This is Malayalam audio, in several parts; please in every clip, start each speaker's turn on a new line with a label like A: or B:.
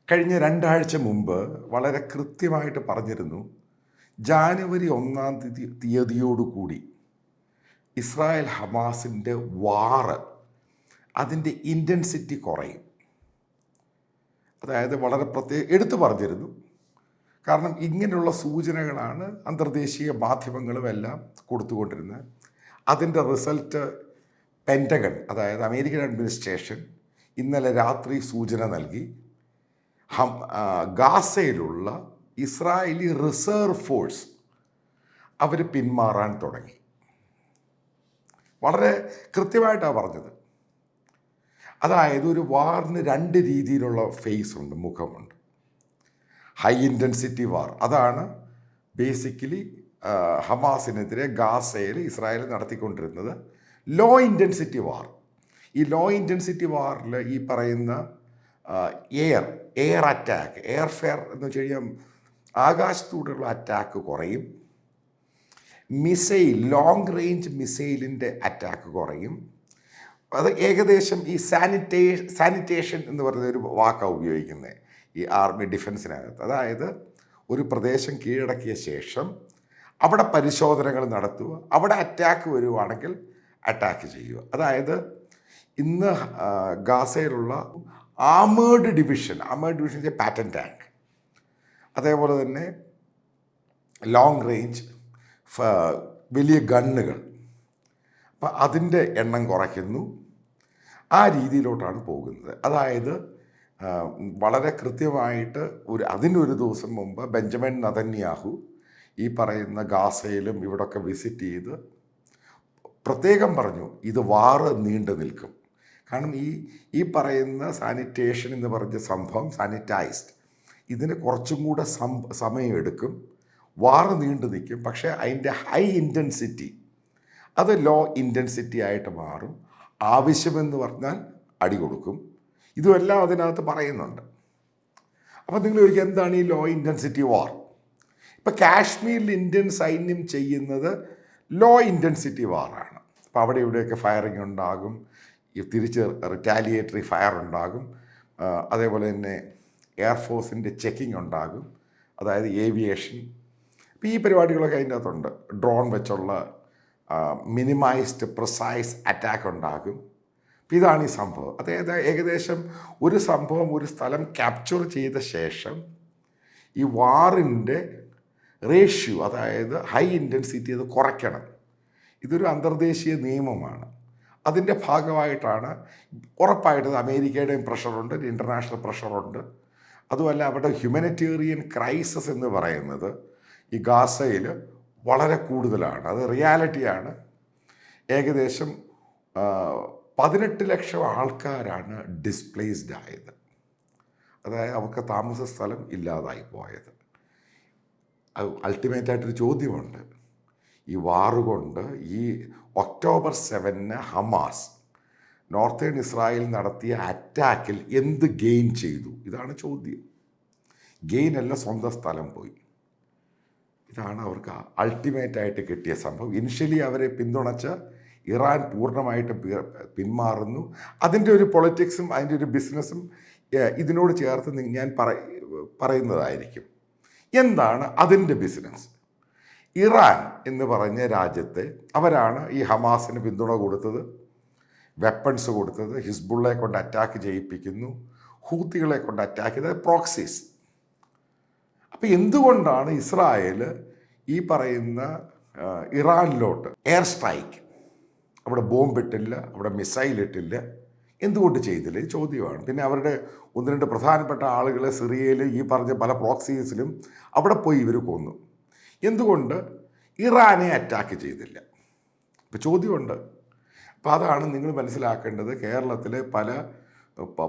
A: കഴിഞ്ഞ 2 ആഴ്ച മുമ്പ് വളരെ കൃത്യമായിട്ട് പറഞ്ഞിരുന്നു, ജാനുവരി 1 തീയതിയോടുകൂടി ഇസ്രായേൽ ഹമാസിൻ്റെ വാറ് അതിൻ്റെ ഇൻറ്റൻസിറ്റി കുറയും. അതായത് വളരെ എടുത്തു പറഞ്ഞിരുന്നു. കാരണം ഇങ്ങനെയുള്ള സൂചനകളാണ് അന്തർദേശീയ മാധ്യമങ്ങളും എല്ലാം കൊടുത്തുകൊണ്ടിരുന്നത്. അതിൻ്റെ റിസൾട്ട് പെൻറ്റഗൺ, അതായത് അമേരിക്കൻ അഡ്മിനിസ്ട്രേഷൻ ഇന്നലെ രാത്രി സൂചന നൽകി. ഗാസയിലുള്ള ഇസ്രായേലി റിസർവ് ഫോഴ്സ് അവർ പിന്മാറാൻ തുടങ്ങി. വളരെ കൃത്യമായിട്ടാണ് പറഞ്ഞത്. അതായത് ഒരു വാറിന് 2 രീതിയിലുള്ള ഫേസ് ഉണ്ട്, മുഖമുണ്ട്. ഹൈ ഇൻറ്റൻസിറ്റി വാർ, അതാണ് ബേസിക്കലി ഹമാസിനെതിരെ ഗാസയിൽ ഇസ്രായേൽ നടത്തിക്കൊണ്ടിരുന്നത്. ലോ ഇൻറ്റൻസിറ്റി വാർ, ഈ ലോ ഇൻറ്റൻസിറ്റി വാറിൽ ഈ പറയുന്ന എയർ അറ്റാക്ക്, എയർഫെയർ എന്ന് വെച്ച് കഴിഞ്ഞാൽ ആകാശത്തൂടെയുള്ള അറ്റാക്ക് കുറയും. മിസൈൽ, ലോങ് റേഞ്ച് മിസൈലിൻ്റെ അറ്റാക്ക് കുറയും. അത് ഏകദേശം ഈ സാനിറ്റേഷൻ എന്ന് പറയുന്ന ഒരു വാക്കാണ് ഉപയോഗിക്കുന്നത് ഈ ആർമി ഡിഫൻസിനകത്ത്. അതായത് ഒരു പ്രദേശം കീഴടക്കിയ ശേഷം അവിടെ പരിശോധനകൾ നടത്തുക, അവിടെ അറ്റാക്ക് വരുവാണെങ്കിൽ അറ്റാക്ക് ചെയ്യുക. അതായത് ഇന്ന് ഗാസയിലുള്ള ആമേർഡ് ഡിവിഷൻ്റെ പാറ്റൻ ടാങ്ക്, അതേപോലെ തന്നെ ലോങ് റേഞ്ച് വലിയ ഗണ്ണുകൾ, അപ്പം അതിൻ്റെ എണ്ണം കുറയ്ക്കുന്നു. ആ രീതിയിലോട്ടാണ് പോകുന്നത്. അതായത് വളരെ കൃത്യമായിട്ട് അതിനൊരു ദിവസം മുമ്പ് ബെഞ്ചമിൻ നെതന്യാഹു ഈ പറയുന്ന ഗാസയിലും ഇവിടൊക്കെ വിസിറ്റ് ചെയ്ത് പ്രത്യേകം പറഞ്ഞു, ഇത് വാറ് നീണ്ടു നിൽക്കും. കാരണം ഈ പറയുന്ന സാനിറ്റേഷൻ എന്ന് പറഞ്ഞ സംഭവം, സാനിറ്റൈസ്ഡ്, ഇതിന് കുറച്ചും കൂടെ സമയമെടുക്കും. വാറ് നീണ്ടു നിൽക്കും. പക്ഷേ അതിൻ്റെ ഹൈ ഇൻറ്റൻസിറ്റി അത് ലോ ഇൻറ്റൻസിറ്റി ആയിട്ട് മാറും. ആവശ്യമെന്ന് പറഞ്ഞാൽ അടി കൊടുക്കും. ഇതുമെല്ലാം അതിനകത്ത് പറയുന്നുണ്ട്. അപ്പോൾ നിങ്ങൾ ചോദിക്കുക, എന്താണ് ഈ ലോ ഇൻറ്റൻസിറ്റി വാർ? ഇപ്പോൾ കാശ്മീരിൽ ഇന്ത്യൻ സൈന്യം ചെയ്യുന്നത് ലോ ഇൻറ്റൻസിറ്റി വാറാണ്. അപ്പോൾ അവിടെ ഇവിടെയൊക്കെ ഫയറിംഗ് ഉണ്ടാകും, തിരിച്ച് റിറ്റാലിയേറ്ററി ഫയർ ഉണ്ടാകും. അതേപോലെ തന്നെ എയർഫോഴ്സിൻ്റെ ചെക്കിംഗ് ഉണ്ടാകും, അതായത് ഏവിയേഷൻ. അപ്പോൾ ഈ പരിപാടികളൊക്കെ അതിൻ്റെ അകത്തുണ്ട്. ഡ്രോൺ വെച്ചുള്ള മിനിമൈസ്ഡ് പ്രിസൈസ് അറ്റാക്ക് ഉണ്ടാകും. അപ്പോൾ ഇതാണ് ഈ സംഭവം. അതായത് ഏകദേശം ഒരു സംഭവം, ഒരു സ്ഥലം ക്യാപ്ചർ ചെയ്ത ശേഷം ഈ വാറിൻ്റെ റേഷ്യോ, അതായത് ഹൈ ഇൻറ്റൻസിറ്റി, അത് കുറയ്ക്കണം. ഇതൊരു അന്തർദേശീയ നിയമമാണ്. അതിൻ്റെ ഭാഗമായിട്ടാണ് ഉറപ്പായിട്ടും അമേരിക്കയുടെയും പ്രഷറുണ്ട്, ഇൻ്റർനാഷണൽ പ്രഷറുണ്ട്. അതുമല്ല, അവിടെ ഹ്യൂമനിറ്റേറിയൻ ക്രൈസിസ് എന്ന് പറയുന്നത് ഈ ഗാസയിൽ വളരെ കൂടുതലാണ്. അത് റിയാലിറ്റിയാണ്. ഏകദേശം 18 ലക്ഷം ആൾക്കാരാണ് ഡിസ്പ്ലേസ്ഡ് ആയത്. അതായത് അവർക്ക് താമസ സ്ഥലം ഇല്ലാതായി പോയത്. അൾട്ടിമേറ്റായിട്ടൊരു ചോദ്യമുണ്ട്, ഈ വാറുകൊണ്ട് ഈ ഒക്ടോബർ 7 ഹമാസ് നോർത്തേൺ ഇസ്രായേൽ നടത്തിയ അറ്റാക്കിൽ എന്ത് ഗെയിൻ ചെയ്തു? ഇതാണ് ചോദ്യം. ഗെയിൻ അല്ല, സ്വന്തം സ്ഥലം പോയി. ഇതാണ് അവർക്ക് അൾട്ടിമേറ്റായിട്ട് കിട്ടിയ സംഭവം. ഇനിഷ്യലി അവരെ പിന്തുണച്ച ഇറാൻ പൂർണ്ണമായിട്ടും പിന്മാറുന്നു. അതിൻ്റെ ഒരു പൊളിറ്റിക്സും അതിൻ്റെ ഒരു ബിസിനസ്സും ഇതിനോട് ചേർത്ത് ഞാൻ പറയുന്നതായിരിക്കും. എന്താണ് അതിൻ്റെ ബിസിനസ്? ഇറാൻ എന്ന് പറഞ്ഞ രാജ്യത്തെ അവരാണ് ഈ ഹമാസിന് പിന്തുണ കൊടുത്തത്, വെപ്പൺസ് കൊടുത്തത്, ഹിസ്ബുള്ളയെ കൊണ്ട് അറ്റാക്ക് ചെയ്യിപ്പിക്കുന്നു, ഹൂത്തികളെ കൊണ്ട് അറ്റാക്ക് ചെയ്തത്, പ്രോക്സീസ്. അപ്പോൾ എന്തുകൊണ്ടാണ് ഇസ്രായേൽ ഈ പറയുന്ന ഇറാനിലോട്ട് എയർ സ്ട്രൈക്ക്, അവിടെ ബോംബിട്ടില്ല, അവിടെ മിസൈൽ ഇട്ടില്ല, എന്തുകൊണ്ട് ചെയ്തില്ല? ഈ ചോദ്യമാണ്. പിന്നെ അവരുടെ 1-2 പ്രധാനപ്പെട്ട ആളുകളെ സിറിയയിൽ ഈ പറഞ്ഞ പല പ്രോക്സീസിലും അവിടെ പോയി ഇവർ കൊന്നു. എന്തുകൊണ്ട് ഇറാനെ അറ്റാക്ക് ചെയ്തില്ല? ഇപ്പോൾ ചോദ്യമുണ്ട്. അപ്പോൾ അതാണ് നിങ്ങൾ മനസ്സിലാക്കേണ്ടത്. കേരളത്തിലെ പല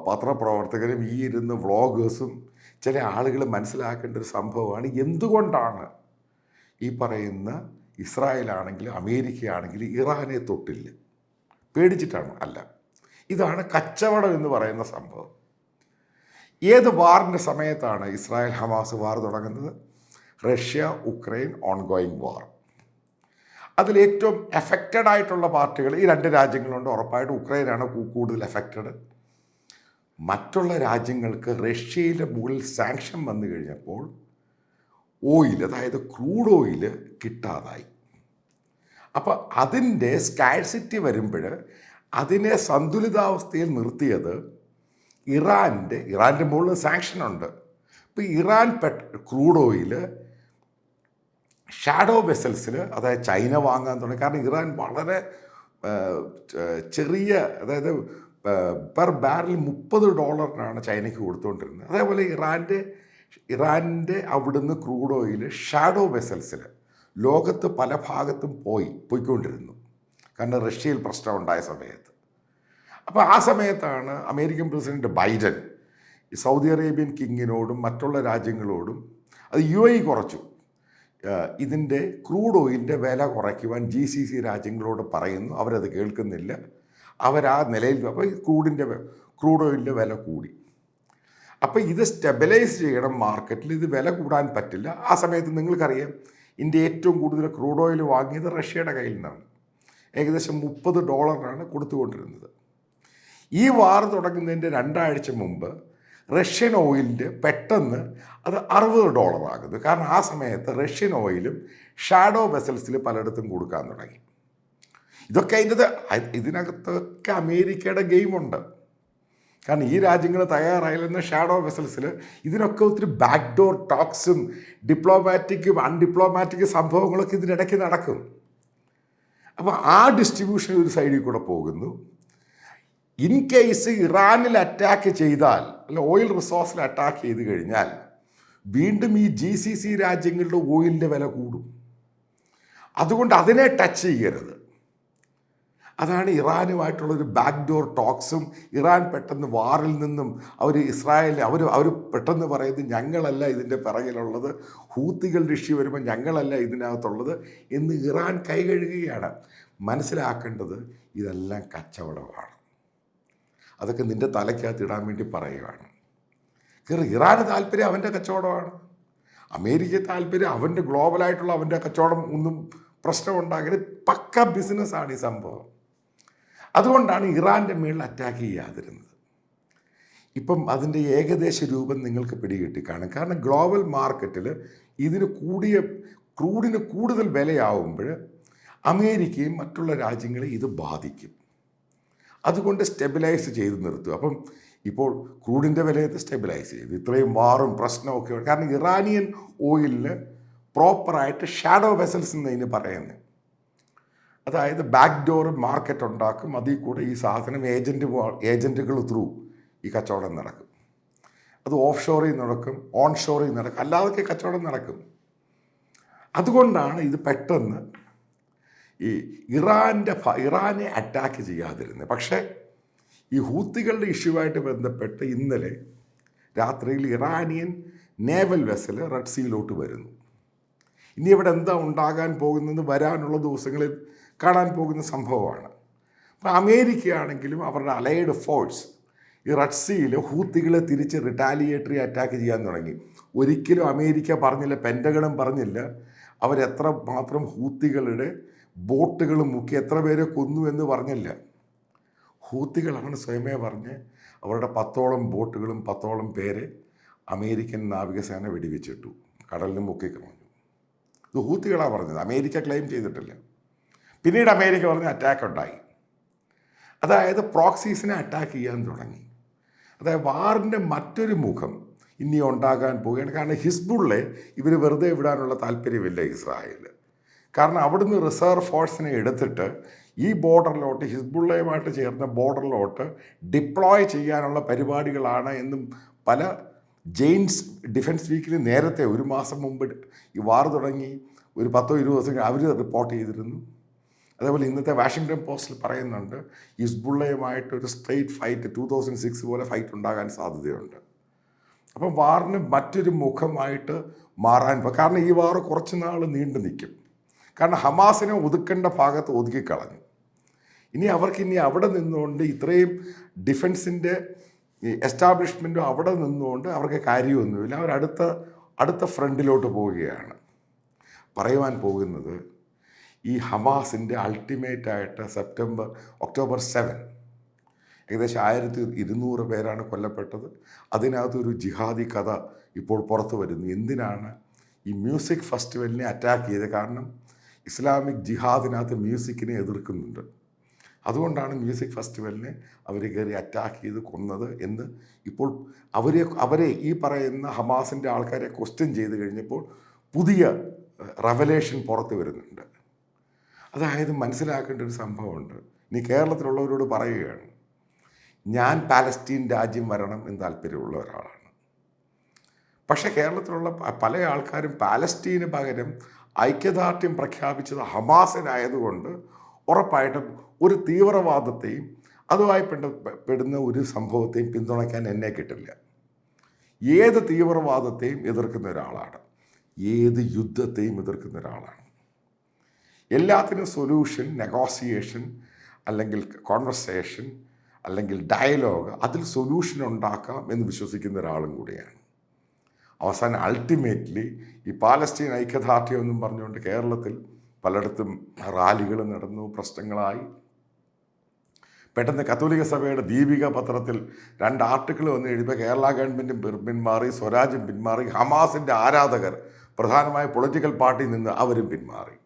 A: പത്രപ്രവർത്തകരും ഈ ഇരുന്ന് വ്ളോഗേഴ്സും ചില ആളുകൾ മനസ്സിലാക്കേണ്ട ഒരു സംഭവമാണ്, എന്തുകൊണ്ടാണ് ഈ പറയുന്ന ഇസ്രായേലാണെങ്കിലും അമേരിക്കയാണെങ്കിലും ഇറാനെ തൊട്ടില്ല? പേടിച്ചിട്ടാണ്? അല്ല, ഇതാണ് കച്ചവടം എന്ന് പറയുന്ന സംഭവം. ഏത് വാറിൻ്റെ സമയത്താണ് ഇസ്രായേൽ ഹമാസ് വാർ തുടങ്ങുന്നത്? റഷ്യ ഉക്രൈൻ ഓൺഗോയിങ് വാർ. അതിലേറ്റവും എഫക്റ്റഡ് ആയിട്ടുള്ള പാർട്ടികൾ ഈ 2 രാജ്യങ്ങളുണ്ട്. ഉറപ്പായിട്ട് ഉക്രൈനാണ് കൂടുതൽ എഫക്റ്റഡ്. മറ്റുള്ള രാജ്യങ്ങൾക്ക് റഷ്യയുടെ മുകളിൽ സാങ്ഷൻ വന്നു കഴിഞ്ഞപ്പോൾ ഓയിൽ, അതായത് ക്രൂഡ് ഓയിൽ കിട്ടാതായി. അപ്പോൾ അതിൻ്റെ സ്കാഴ്സിറ്റി വരുമ്പോൾ അതിനെ സന്തുലിതാവസ്ഥയിൽ നിർത്തിയത് ഇറാൻ്റെ മുകളിൽ സാങ്ഷനുണ്ട്. ഇപ്പോൾ ഇറാൻ ക്രൂഡ് ഓയിൽ ഷാഡോ വെസൽസിൽ, അതായത് ചൈന വാങ്ങാൻ തുടങ്ങി. കാരണം ഇറാൻ വളരെ ചെറിയ, അതായത് പെർ ബാരൽ $30 ചൈനയ്ക്ക് കൊടുത്തുകൊണ്ടിരുന്നത്. അതേപോലെ ഇറാൻ്റെ അവിടുന്ന് ക്രൂഡ് ഓയിൽ ഷാഡോ വെസൽസിൽ ലോകത്ത് പല ഭാഗത്തും പോയിക്കൊണ്ടിരുന്നു. കാരണം റഷ്യയിൽ പ്രശ്നം ഉണ്ടായ സമയത്ത്. അപ്പോൾ ആ സമയത്താണ് American president Biden Saudi Arabian കിങ്ങിനോടും മറ്റുള്ള രാജ്യങ്ങളോടും, അത് UAE കുറച്ചു, ഇതിൻ്റെ ക്രൂഡ് ഓയിലിൻ്റെ വില കുറയ്ക്കുവാൻ GCC രാജ്യങ്ങളോട് പറയുന്നു. അവരത് കേൾക്കുന്നില്ല. അവരാ നിലയിൽ, അപ്പോൾ ഈ ക്രൂഡ് ഓയിലിൻ്റെ വില കൂടി. അപ്പോൾ ഇത് സ്റ്റെബിലൈസ് ചെയ്യണം മാർക്കറ്റിൽ. ഇത് വില കൂടാൻ പറ്റില്ല. ആ സമയത്ത് നിങ്ങൾക്കറിയാം, ഇന്ത്യ ഏറ്റവും കൂടുതൽ ക്രൂഡ് ഓയിൽ വാങ്ങിയത് റഷ്യയുടെ കയ്യിൽ നിന്നാണ്. ഏകദേശം $30 കൊടുത്തുകൊണ്ടിരുന്നത്. ഈ വാർ തുടങ്ങുന്നതിൻ്റെ 2 ആഴ്ച മുമ്പ് റഷ്യൻ ഓയിലിൻ്റെ പെട്ടെന്ന് അത് $60 ആകുന്നു. കാരണം ആ സമയത്ത് റഷ്യൻ ഓയിലും ഷാഡോ വെസൽസിൽ പലയിടത്തും കൊടുക്കാൻ തുടങ്ങി. ഇതൊക്കെ ഇതിനകത്തൊക്കെ അമേരിക്കയുടെ ഗെയിമുണ്ട്. കാരണം ഈ രാജ്യങ്ങൾ തയ്യാറായില്ലെന്ന ഷാഡോ വെസൽസിൽ ഇതിനൊക്കെ ഒത്തിരി ബാക്ക് ഡോർ ടോക്സും ഡിപ്ലോമാറ്റിക്കും അൺഡിപ്ലോമാറ്റിക് സംഭവങ്ങളൊക്കെ ഇതിനിടയ്ക്ക് നടക്കും. അപ്പോൾ ആ ഡിസ്ട്രിബ്യൂഷൻ ഒരു സൈഡിൽ കൂടെ പോകുന്നു. ഇൻ കേസ് ഇറാനിൽ അറ്റാക്ക് ചെയ്താൽ, അല്ല ഓയിൽ റിസോഴ്സിൽ അറ്റാക്ക് ചെയ്ത് കഴിഞ്ഞാൽ വീണ്ടും ഈ GCC രാജ്യങ്ങളുടെ ഓയിലിൻ്റെ വില കൂടും. അതുകൊണ്ട് അതിനെ ടച്ച് ചെയ്യരുത്. അതാണ് ഇറാനുമായിട്ടുള്ളൊരു ബാക്ക് ഡോർ ടോക്സും. ഇറാൻ പെട്ടെന്ന് വാറിൽ നിന്നും അവർ പെട്ടെന്ന് പറയുന്നത് ഞങ്ങളല്ല ഇതിൻ്റെ പിറകിലുള്ളത്, ഹൂത്തികളുടെ ഇഷ്യൂ വരുമ്പോൾ ഞങ്ങളല്ല ഇതിനകത്തുള്ളത് എന്ന് ഇറാൻ കൈകഴുകുകയാണ്. മനസ്സിലാക്കേണ്ടത് ഇതെല്ലാം കച്ചവടമാണ്. അതൊക്കെ നിൻ്റെ തലയ്ക്കകത്ത് ഇടാൻ വേണ്ടി പറയുകയാണ്. കാരണം ഇറാന് താല്പര്യം അവൻ്റെ കച്ചവടമാണ്, അമേരിക്ക താല്പര്യം അവൻ്റെ ഗ്ലോബലായിട്ടുള്ള അവൻ്റെ കച്ചവടം. ഒന്നും പ്രശ്നമുണ്ടാകരുത്. പക്ക ബിസിനസ്സാണ് ഈ സംഭവം. അതുകൊണ്ടാണ് ഇറാൻ്റെ മേളിൽ അറ്റാക്ക് ചെയ്യാതിരുന്നത്. ഇപ്പം അതിൻ്റെ ഏകദേശ രൂപം നിങ്ങൾക്ക് പിടികിട്ടി കാണും. കാരണം ഗ്ലോബൽ മാർക്കറ്റിൽ ക്രൂഡിന് കൂടുതൽ വിലയാവുമ്പോൾ അമേരിക്കയും മറ്റുള്ള രാജ്യങ്ങളെ ഇത് ബാധിക്കും. അതുകൊണ്ട് സ്റ്റെബിലൈസ് ചെയ്ത് നിർത്തുക. അപ്പം ഇപ്പോൾ ക്രൂഡിൻ്റെ വിലയത്തെ സ്റ്റെബിലൈസ് ചെയ്തു. ഇത്രയും വാറും പ്രശ്നമൊക്കെ, കാരണം ഇറാനിയൻ ഓയിലിന് പ്രോപ്പറായിട്ട് ഷാഡോ വെസൽസ് എന്നതിന് പറയുന്നത്. അതായത് ബാക്ക് ഡോർ മാർക്കറ്റ് ഉണ്ടാക്കും. അതിൽ കൂടെ ഈ സാധനം ഏജൻറ്റുകൾ ത്രൂ ഈ കച്ചവടം നടക്കും. അത് ഓഫ് ഷോറിൽ നടക്കും, ഓൺ ഷോറിൽ നടക്കും, അല്ലാതൊക്കെ കച്ചവടം നടക്കും. അതുകൊണ്ടാണ് ഇത് പെട്ടെന്ന് ഈ ഇറാനെ അറ്റാക്ക് ചെയ്യാതിരുന്നത്. പക്ഷേ ഈ ഹൂത്തികളുടെ ഇഷ്യൂവായിട്ട് ബന്ധപ്പെട്ട് ഇന്നലെ രാത്രിയിൽ ഇറാനിയൻ നേവൽ വെസൽ റെഡ് സീയിലോട്ട് വരുന്നു. ഇനി ഇവിടെ എന്താ ഉണ്ടാകാൻ പോകുന്നത് വരാനുള്ള ദിവസങ്ങളിൽ കാണാൻ പോകുന്ന സംഭവമാണ്. അപ്പോൾ അമേരിക്കയാണെങ്കിലും അവരുടെ അലൈഡ് ഫോഴ്സ് ഈ റെഡ് സീയിൽ ഹൂത്തികളെ തിരിച്ച് റിട്ടാലിയേറ്ററി അറ്റാക്ക് ചെയ്യാൻ തുടങ്ങി. ഒരിക്കലും അമേരിക്ക പറഞ്ഞില്ല, പെൻറ്റഗണും പറഞ്ഞില്ല അവരെത്ര മാത്രം ഹൂത്തികളുടെ ബോട്ടുകൾ മുക്കി എത്ര പേരെ കൊന്നു എന്ന് പറഞ്ഞില്ല. ഹൂത്തികളാണ് സ്വയമേ പറഞ്ഞ് അവരുടെ 10ഓളം ബോട്ടുകളും 10ഓളം പേരെ അമേരിക്കൻ നാവികസേന വെടിവെച്ചിട്ടു, കടലിന് മുക്കിക്കളഞ്ഞു. ഇത് ഹൂത്തികളാണ് പറഞ്ഞത്, അമേരിക്ക ക്ലെയിം ചെയ്തിട്ടില്ല. പിന്നീട് അമേരിക്ക പറഞ്ഞ അറ്റാക്ക് ഉണ്ടായി. അതായത് പ്രോക്സീസിനെ അറ്റാക്ക് ചെയ്യാൻ തുടങ്ങി. അതായത് വാറിൻ്റെ മറ്റൊരു മുഖം ഇനി ഉണ്ടാകാൻ പോവുകയാണ്. കാരണം ഹിസ്ബുള്ളെ ഇവർ വെറുതെ വിടാനുള്ള താല്പര്യമില്ല ഇസ്രായേൽ. കാരണം അവിടുന്ന് റിസർവ് ഫോഴ്സിനെ എടുത്തിട്ട് ഈ ബോർഡറിലോട്ട്, ഹിസ്ബുള്ളയുമായിട്ട് ചേർന്ന ബോർഡറിലോട്ട് ഡിപ്ലോയ് ചെയ്യാനുള്ള പരിപാടികളാണ് എന്നും പല ജെയിൻസ് ഡിഫൻസ് വീക്കിൽ നേരത്തെ 1 മാസം മുമ്പ് ഈ വാർ തുടങ്ങി ഒരു 10-20 ദിവസം അവർ റിപ്പോർട്ട് ചെയ്തിരുന്നു. അതേപോലെ ഇന്നത്തെ വാഷിങ്ടൺ പോസ്റ്റിൽ പറയുന്നുണ്ട് ഹിസ്ബുള്ളയുമായിട്ടൊരു സ്ട്രെയിറ്റ് ഫൈറ്റ് 2006 പോലെ ഫൈറ്റ് ഉണ്ടാകാൻ സാധ്യതയുണ്ട്. അപ്പം വാറിന് മറ്റൊരു മുഖമായിട്ട് മാറാൻ, കാരണം ഈ വാർ കുറച്ച് നാൾ നീണ്ടു നിൽക്കും. കാരണം ഹമാസിനെ ഒതുക്കേണ്ട ഭാഗത്ത് ഒതുക്കിക്കളഞ്ഞു. ഇനി അവിടെ നിന്നുകൊണ്ട് ഇത്രയും ഡിഫൻസിൻ്റെ എസ്റ്റാബ്ലിഷ്മെൻറ്റും അവിടെ നിന്നുകൊണ്ട് അവർക്ക് കാര്യമൊന്നുമില്ല. അവർ അടുത്ത ഫ്രണ്ടിലോട്ട് പോവുകയാണ്. പറയുവാൻ പോകുന്നത് ഈ ഹമാസിൻ്റെ അൾട്ടിമേറ്റായിട്ട് ഒക്ടോബർ 7 ഏകദേശം 1200 പേരാണ് കൊല്ലപ്പെട്ടത്. അതിനകത്തൊരു ജിഹാദി കഥ ഇപ്പോൾ പുറത്തു വരുന്നു. എന്തിനാണ് ഈ മ്യൂസിക് ഫെസ്റ്റിവലിനെ അറ്റാക്ക് ചെയ്തത്? കാരണം ഇസ്ലാമിക് ജിഹാദിനകത്ത് മ്യൂസിക്കിനെ എതിർക്കുന്നുണ്ട്. അതുകൊണ്ടാണ് മ്യൂസിക് ഫെസ്റ്റിവലിനെ അവർ കയറി അറ്റാക്ക് ചെയ്ത് കൊന്നത് എന്ന് ഇപ്പോൾ അവരെ ഈ പറയുന്ന ഹമാസിൻ്റെ ആൾക്കാരെ ക്വസ്റ്റ്യൻ ചെയ്ത് കഴിഞ്ഞപ്പോൾ പുതിയ റെവലേഷൻ പുറത്ത് വരുന്നുണ്ട്. അതായത് മനസ്സിലാക്കേണ്ട ഒരു സംഭവമുണ്ട്. ഇനി കേരളത്തിലുള്ളവരോട് പറയുകയാണ്, ഞാൻ പാലസ്തീൻ രാജ്യം വരണം എന്ന് താല്പര്യമുള്ള ഒരാളാണ്. പക്ഷേ കേരളത്തിലുള്ള പല ആൾക്കാരും പാലസ്തീന് പകരം ഐക്യദാർഢ്യം പ്രഖ്യാപിച്ചത് ഹമാസിനായതുകൊണ്ട് ഉറപ്പായിട്ടും ഒരു തീവ്രവാദത്തെയും അതുമായി പെടുന്ന ഒരു സംഭവത്തെയും പിന്തുണയ്ക്കാൻ എന്നെ കിട്ടില്ല. ഏത് തീവ്രവാദത്തെയും എതിർക്കുന്ന ഒരാളാണ്, ഏത് യുദ്ധത്തെയും എതിർക്കുന്ന ഒരാളാണ്. എല്ലാത്തിനും സൊല്യൂഷൻ, നെഗോസിയേഷൻ, അല്ലെങ്കിൽ കോൺവെർസേഷൻ, അല്ലെങ്കിൽ ഡയലോഗ്, അതിൽ സൊല്യൂഷൻ ഉണ്ടാക്കാം എന്ന് വിശ്വസിക്കുന്ന ഒരാളും കൂടിയാണ്. അവസാനം അൾട്ടിമേറ്റ്ലി ഈ പാലസ്തീൻ ഐക്യദാർഢ്യം എന്നും പറഞ്ഞുകൊണ്ട് കേരളത്തിൽ പലയിടത്തും റാലികൾ നടന്നു, പ്രശ്നങ്ങളായി. പെട്ടെന്ന് കത്തോലിക്ക സഭയുടെ ദീപിക പത്രത്തിൽ 2 ആർട്ടിക്കിൾ വന്ന് എഴുതിയപ്പോൾ കേരള ഗവൺമെൻറ്റും പിന്മാറി, സ്വരാജും പിന്മാറി, ഹമാസിൻ്റെ ആരാധകർ പ്രധാനമായ പൊളിറ്റിക്കൽ പാർട്ടിയിൽ നിന്ന് അവരും പിന്മാറി.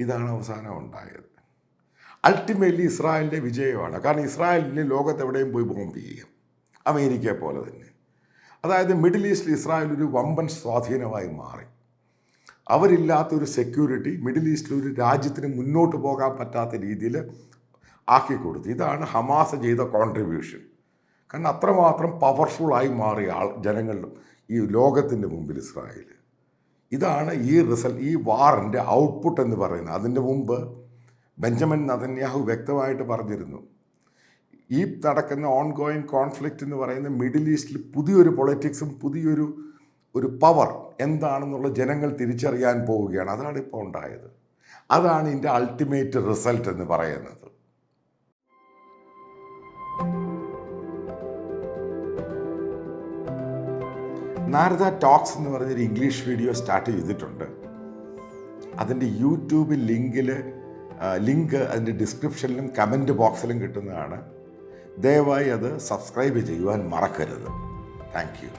A: ഇതാണ് അവസാനം ഉണ്ടായത്. അൾട്ടിമേറ്റ്ലി ഇസ്രായേലിൻ്റെ വിജയമാണ്. കാരണം ഇസ്രായേലിന് ലോകത്തെവിടെയും പോയി ബോംബ് ചെയ്യും, അമേരിക്കയെ പോലെ തന്നെ. അതായത് മിഡിൽ ഈസ്റ്റിൽ ഇസ്രായേൽ ഒരു വമ്പൻ സ്വാധീനമായി മാറി. അവരില്ലാത്തൊരു സെക്യൂരിറ്റി മിഡിൽ ഈസ്റ്റിൽ ഒരു രാജ്യത്തിന് മുന്നോട്ട് പോകാൻ പറ്റാത്ത രീതിയിൽ ആക്കിക്കൊടുത്തു. ഇതാണ് ഹമാസ് ചെയ്ത കോൺട്രിബ്യൂഷൻ. കാരണം അത്രമാത്രം പവർഫുള്ളായി മാറിയ ജനങ്ങളിലും ഈ ലോകത്തിൻ്റെ മുമ്പിൽ ഇസ്രായേൽ. ഇതാണ് ഈ വാറിൻ്റെ ഔട്ട്പുട്ട് എന്ന് പറയുന്നത്. അതിൻ്റെ മുമ്പ് ബെഞ്ചമിൻ നെതന്യാഹു വ്യക്തമായിട്ട് പറഞ്ഞിരുന്നു, ഈ നടക്കുന്ന ഓൺഗോയിങ് കോൺഫ്ലിക്റ്റ് എന്ന് പറയുന്ന മിഡിൽ ഈസ്റ്റിൽ പുതിയൊരു പൊളിറ്റിക്സും പുതിയൊരു പവർ എന്താണെന്നുള്ള ജനങ്ങൾ തിരിച്ചറിയാൻ പോവുകയാണ്. അതാണ് ഇപ്പോൾ ഉണ്ടായത്. അതാണ് ഇതിൻ്റെ അൾട്ടിമേറ്റ് റിസൾട്ട് എന്ന് പറയുന്നത്. നാരദ ടോക്സ് എന്ന് പറഞ്ഞൊരു ഇംഗ്ലീഷ് വീഡിയോ സ്റ്റാർട്ട് ചെയ്തിട്ടുണ്ട്. അതിൻ്റെ യൂട്യൂബ് ലിങ്ക് അതിൻ്റെ ഡിസ്ക്രിപ്ഷനിലും കമൻറ്റ് ബോക്സിലും കിട്ടുന്നതാണ്. ദയവായി അത് സബ്സ്ക്രൈബ് ചെയ്യുവാൻ മറക്കരുത്. Thank you.